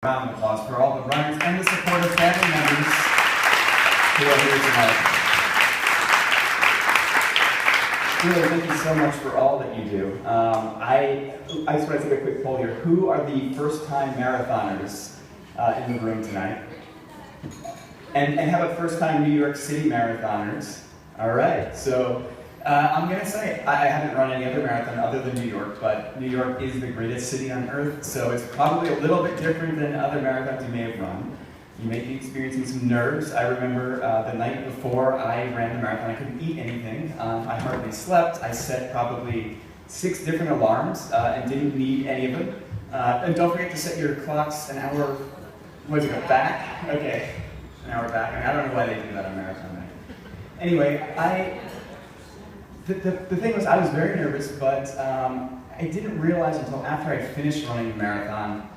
Round of applause for all the runners and the supportive family members who are here tonight. Really, thank you so much for all that you do. I just want to take a quick poll here. Who are the first-time marathoners in the room tonight? And how about first-time New York City marathoners? All right, so I'm going to say, I haven't run any other marathon other than New York, but New York is the greatest city on earth, so it's probably a little bit different than other marathons you may have run. You may be experiencing some nerves. I remember the night before I ran the marathon, I couldn't eat anything. I hardly slept. I set probably 6 different alarms and didn't need any of them. And don't forget to set your clocks an hour, what is it, back? Okay, an hour back. I don't know why they do that on marathon night. Anyway, The thing was, I was very nervous, but I didn't realize until after I finished running the marathon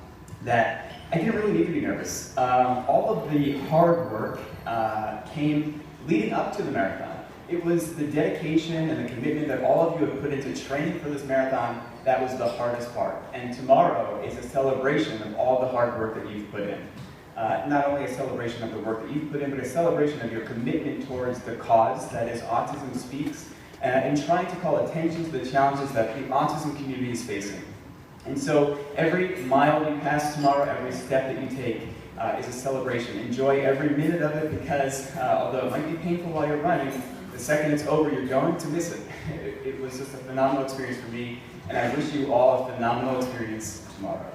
that I didn't really need to be nervous. All of the hard work came leading up to the marathon. It was the dedication and the commitment that all of you have put into training for this marathon that was the hardest part. And tomorrow is a celebration of all the hard work that you've put in. Not only a celebration of the work that you've put in, but a celebration of your commitment towards the cause that is Autism Speaks, and trying to call attention to the challenges that the autism community is facing. And so every mile you pass tomorrow, every step that you take is a celebration. Enjoy every minute of it because although it might be painful while you're running, the second it's over, you're going to miss it. It was just a phenomenal experience for me, and I wish you all a phenomenal experience tomorrow.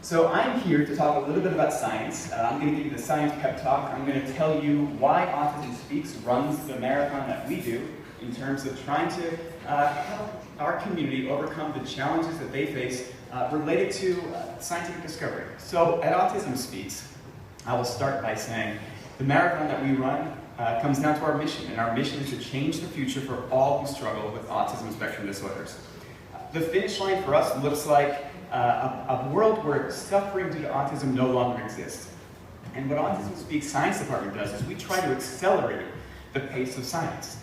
So I'm here to talk a little bit about science. I'm going to give you the science pep talk. I'm going to tell you why Autism Speaks runs the marathon that we do, in terms of trying to help our community overcome the challenges that they face related to scientific discovery. So at Autism Speaks, I will start by saying the marathon that we run comes down to our mission, and our mission is to change the future for all who struggle with autism spectrum disorders. The finish line for us looks like a world where suffering due to autism no longer exists. And what Autism Speaks Science Department does is we try to accelerate the pace of science.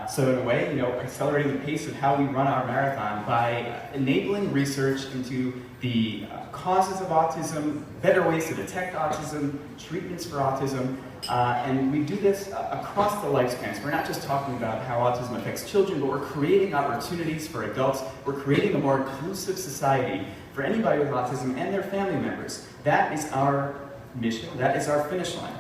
So in a way, accelerating the pace of how we run our marathon by enabling research into the causes of autism, better ways to detect autism, treatments for autism, and we do this across the lifespan. So we're not just talking about how autism affects children, but we're creating opportunities for adults. We're creating a more inclusive society for anybody with autism and their family members. That is our mission. That is our finish line.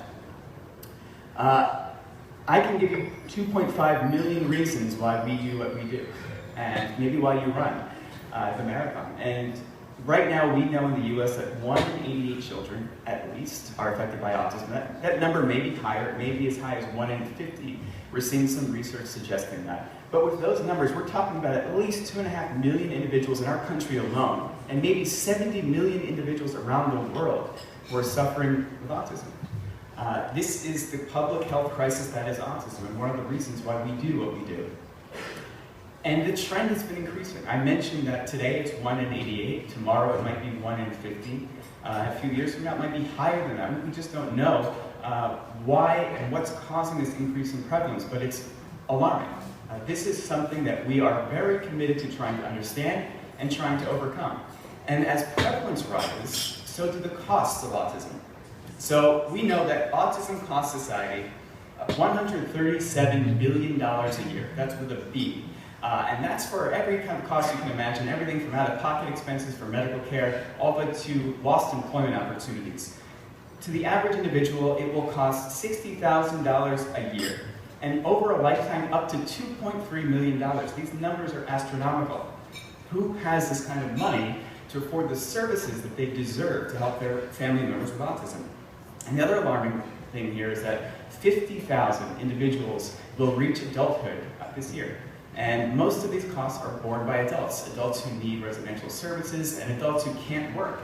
I can give you 2.5 million reasons why we do what we do, and maybe why you run the marathon. And right now, we know in the US that 1 in 88 children, at least, are affected by autism. That number may be higher, it may be as high as 1 in 50. We're seeing some research suggesting that. But with those numbers, we're talking about at least 2.5 million individuals in our country alone, and maybe 70 million individuals around the world who are suffering with autism. This is the public health crisis that is autism, and one of the reasons why we do what we do. And the trend has been increasing. I mentioned that today it's 1 in 88, tomorrow it might be 1 in 50. A few years from now it might be higher than that. We just don't know why and what's causing this increase in prevalence, but it's alarming. This is something that we are very committed to trying to understand and trying to overcome. And as prevalence rises, so do the costs of autism. So we know that autism costs society $137 billion a year. That's with a B. And that's for every kind of cost you can imagine, everything from out-of-pocket expenses for medical care, all the way to lost employment opportunities. To the average individual, it will cost $60,000 a year. And over a lifetime, up to $2.3 million. These numbers are astronomical. Who has this kind of money to afford the services that they deserve to help their family members with autism? And the other alarming thing here is that 50,000 individuals will reach adulthood this year. And most of these costs are borne by adults who need residential services and adults who can't work.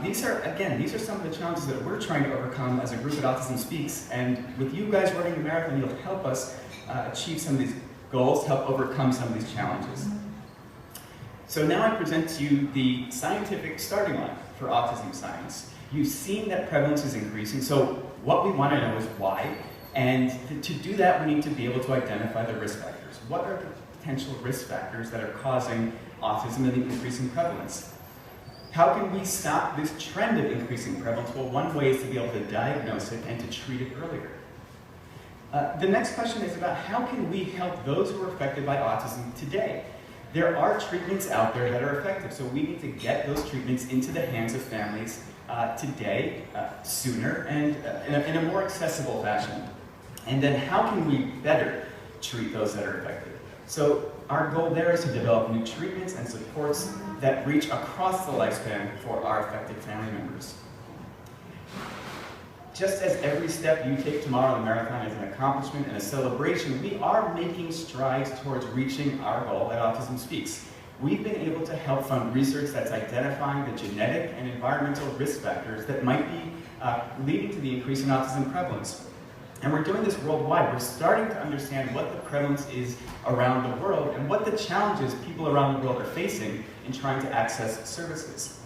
These are some of the challenges that we're trying to overcome as a group at Autism Speaks. And with you guys running the marathon, you'll help us achieve some of these goals, help overcome some of these challenges. So now I present to you the scientific starting line for autism science. You've seen that prevalence is increasing, so what we want to know is why, and to do that we need to be able to identify the risk factors. What are the potential risk factors that are causing autism and the increasing prevalence? How can we stop this trend of increasing prevalence? Well, one way is to be able to diagnose it and to treat it earlier. The next question is about how can we help those who are affected by autism today? There are treatments out there that are effective, so we need to get those treatments into the hands of families today, sooner, and in a more accessible fashion. And then how can we better treat those that are affected? So our goal there is to develop new treatments and supports that reach across the lifespan for our affected family members. Just as every step you take tomorrow in the marathon is an accomplishment and a celebration, we are making strides towards reaching our goal at Autism Speaks. We've been able to help fund research that's identifying the genetic and environmental risk factors that might be leading to the increase in autism prevalence. And we're doing this worldwide. We're starting to understand what the prevalence is around the world and what the challenges people around the world are facing in trying to access services.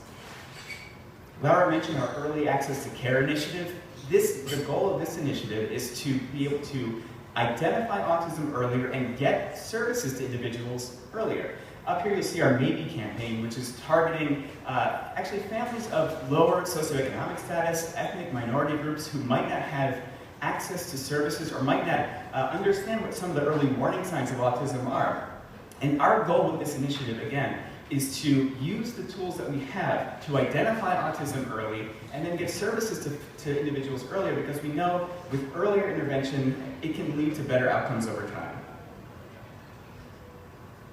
Laura mentioned our Early Access to Care initiative. The goal of this initiative is to be able to identify autism earlier and get services to individuals earlier. Up here you'll see our Maybe campaign, which is targeting actually families of lower socioeconomic status, ethnic minority groups who might not have access to services or might not understand what some of the early warning signs of autism are. And our goal with this initiative, again, is to use the tools that we have to identify autism early and then get services to individuals earlier, because we know with earlier intervention, it can lead to better outcomes over time.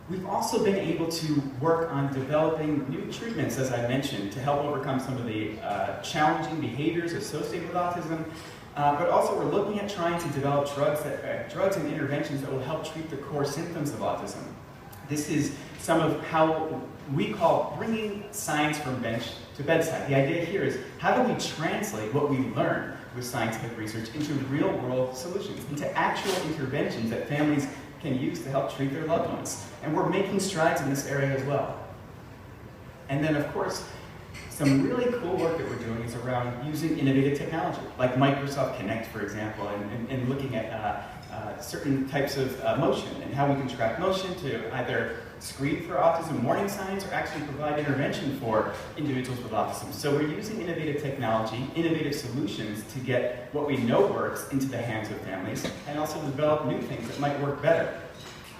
We've also been able to work on developing new treatments, as I mentioned, to help overcome some of the challenging behaviors associated with autism. But also we're looking at trying to develop drugs and interventions that will help treat the core symptoms of autism. This is some of how we call bringing science from bench to bedside. The idea here is how do we translate what we learn with scientific research into real-world solutions, into actual interventions that families can use to help treat their loved ones. And we're making strides in this area as well. And then, of course, some really cool work that we're doing is around using innovative technology, like Microsoft Connect, for example, and looking at certain types of motion and how we can track motion to either screen for autism warning signs or actually provide intervention for individuals with autism. So we're using innovative technology, innovative solutions to get what we know works into the hands of families and also develop new things that might work better.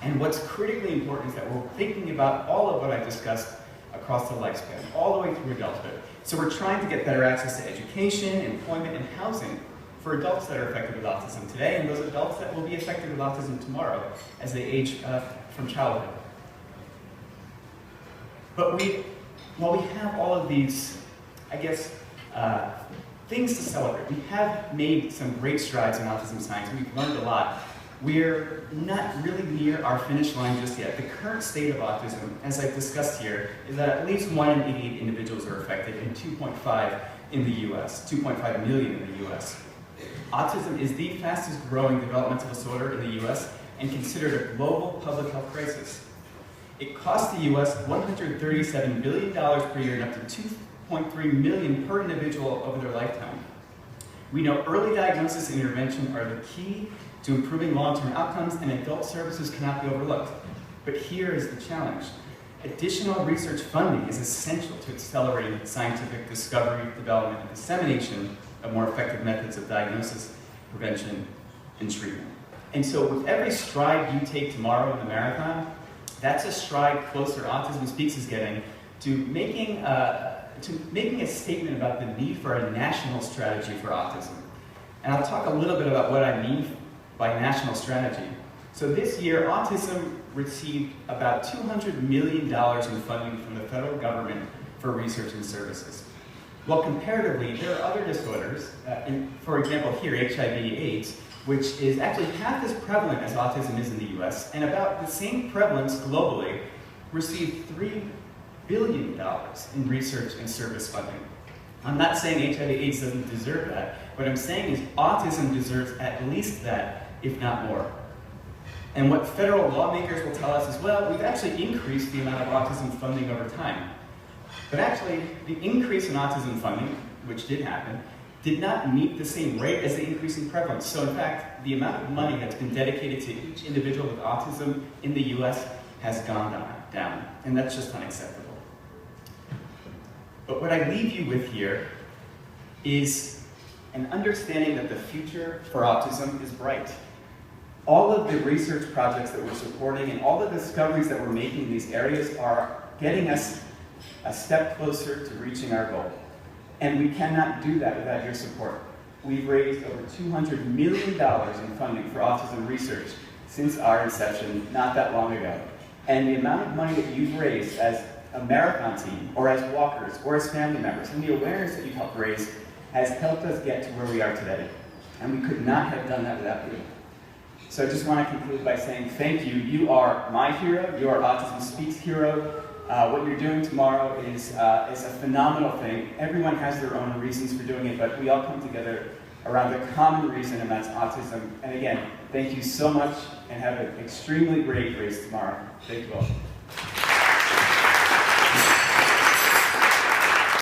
And what's critically important is that we're thinking about all of what I discussed across the lifespan, all the way through adulthood. So we're trying to get better access to education, employment, and housing for adults that are affected with autism today and those adults that will be affected with autism tomorrow as they age from childhood. But while we have all of these, I guess, things to celebrate, we have made some great strides in autism science. We've learned a lot. We're not really near our finish line just yet. The current state of autism, as I've discussed here, is that at least 1 in 88 individuals are affected and 2.5 in the US, 2.5 million in the US. Autism is the fastest growing developmental disorder in the US and considered a global public health crisis. It costs the US $137 billion per year and up to $2.3 million per individual over their lifetime. We know early diagnosis and intervention are the key to improving long-term outcomes, and adult services cannot be overlooked. But here is the challenge. Additional research funding is essential to accelerating scientific discovery, development, and dissemination of more effective methods of diagnosis, prevention, and treatment. And so with every stride you take tomorrow in the marathon, that's a stride closer Autism Speaks is getting to making a statement about the need for a national strategy for autism. And I'll talk a little bit about what I mean by national strategy. So this year, autism received about $200 million in funding from the federal government for research and services. Well, comparatively, there are other disorders, for example here, HIV/AIDS, which is actually half as prevalent as autism is in the US, and about the same prevalence globally, received $3 billion in research and service funding. I'm not saying HIV/AIDS doesn't deserve that. What I'm saying is autism deserves at least that, if not more. And what federal lawmakers will tell us is, well, we've actually increased the amount of autism funding over time. But actually, the increase in autism funding, which did happen, did not meet the same rate as the increase in prevalence. So in fact, the amount of money that's been dedicated to each individual with autism in the US has gone down, and that's just unacceptable. But what I leave you with here is an understanding that the future for autism is bright. All of the research projects that we're supporting and all the discoveries that we're making in these areas are getting us a step closer to reaching our goal. And we cannot do that without your support. We've raised over $200 million in funding for autism research since our inception not that long ago. And the amount of money that you've raised as a marathon team, or as walkers, or as family members, and the awareness that you've helped raise has helped us get to where we are today. And we could not have done that without you. So I just want to conclude by saying thank you. You are my hero. You are Autism Speaks hero. What you're doing tomorrow is a phenomenal thing. Everyone has their own reasons for doing it, but we all come together around the common reason, and that's autism. And again, thank you so much, and have an extremely great race tomorrow. Thank you all.